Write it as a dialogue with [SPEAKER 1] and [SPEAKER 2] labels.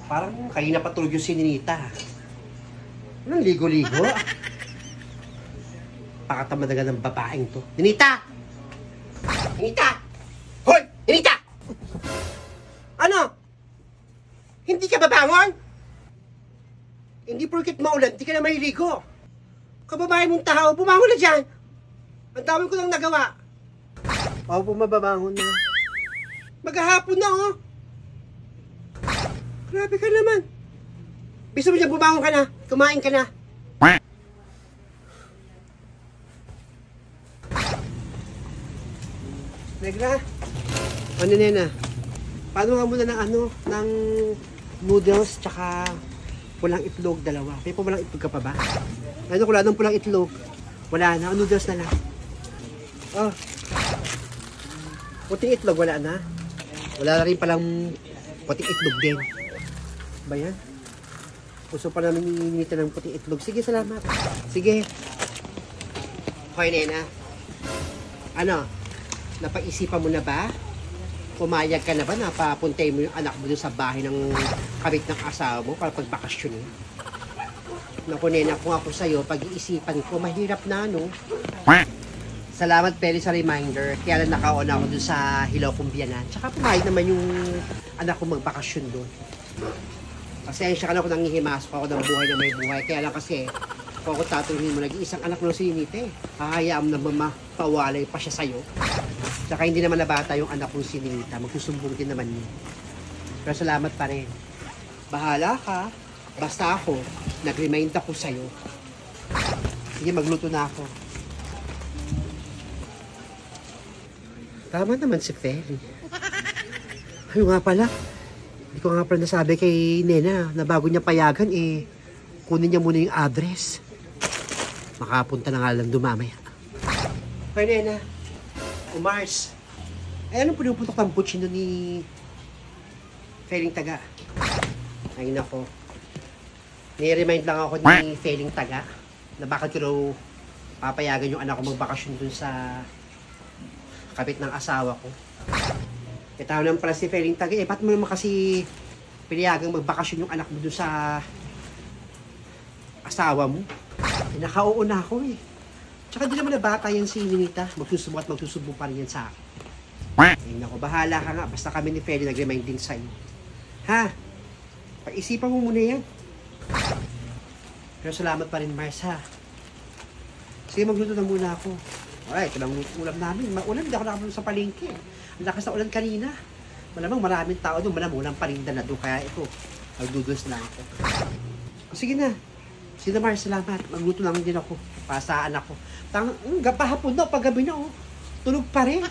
[SPEAKER 1] Parang kanina pa tulog yung si Ninita. Anong ligo-ligo? Pakatamadaga ng babaeng to. Ninita! Ninita! Hoy! Ninita! Ano? Hindi ka babangon? Hindi porket maulan, hindi ka na maliligo. Kababae mong tao, bumangon na dyan. Ang dami ko lang nagawa. Ako po mababangon na. Maghahapon na, oh. Grabe ka naman. Bisa mo dyan, bumangon ka na. Kumain ka na. Negra, ano nena? Paano nga muna ng noodles tsaka pulang itlog, dalawa. May pulang itlog ka pa ba? Ano, wala nang pulang itlog. Wala na, noodles na lang. Oh. Puting itlog, wala na. Wala na rin palang puting itlog din. Ba yan? Gusto pa namin iinitan ng puting itlog. Sige, salamat. Sige. Okay, nena. Ano? Napag-isipan mo na ba? Pumayag ka na ba na papuntay mo yung anak mo sa bahay ng kabit ng asawa mo para pagbakasyon mo? Naku, nena, kung ako sa'yo, pag-iisipan ko, mahirap na, no? Salamat, Peli, sa reminder. Kaya lang nakauna ako dun sa Hilaw Kumbiyanan. Tsaka pumayag naman yung anak ko magbakasyon doon. Pasensya ka na kung nangihimasok ako ng buhay na may buhay. Kaya lang kasi, kung ako tatuloyin mo, nag-iisang anak mo ng sinite. Hahayaan mo na mamapawalay pa siya sa'yo. Tsaka hindi naman nabata yung anak kong si Ninita. Magsusumbong din naman niya. Pero salamat pa rin. Bahala ka. Basta ako, nag-remind ako sa'yo. Sige, magluto na ako. Tama naman si Feli. Ayun nga pala. Hindi ko nga pala nasabi kay Nena na bago niya payagan, kunin niya muna yung address. Makapunta na nga lang dumamaya. Okay, Nena. Mars. Anong pinuputok ng putsino ni Feling Taga? Ay nako. Ni-remind lang ako ni Feling Taga na bakit ko raw papayagan yung anak ko magbakasyon dun sa kapit ng asawa ko. Itaw naman pala si Feling Taga, ba't mo naman kasi pinayagang magbakasyon yung anak mo dun sa asawa mo? Nakauuna ako Tsaka di naman na bata yan si Ninita. Magsusubo at magsusubo pa rin yan sa akin. Ay nako, bahala ka nga. Basta kami ni Feli nag-remind din sa'yo. Ha? Pag-isipan mo muna yan. Pero salamat pa rin, Mars, ha? Sige, magluto na muna ako. Alright, ito lang ulam namin. Maulan, hindi ako nakapunta sa palengke. Ang lakas na ulan kanina. Malamang maraming tao doon. Malamang ulang parinda na doon. Kaya ito, magduduls na ako. Sige na. Sige na, Mars, salamat. Magluto lang din ako. Para sa anak ko. Pahapon na, paggabi na, tulog pa rin.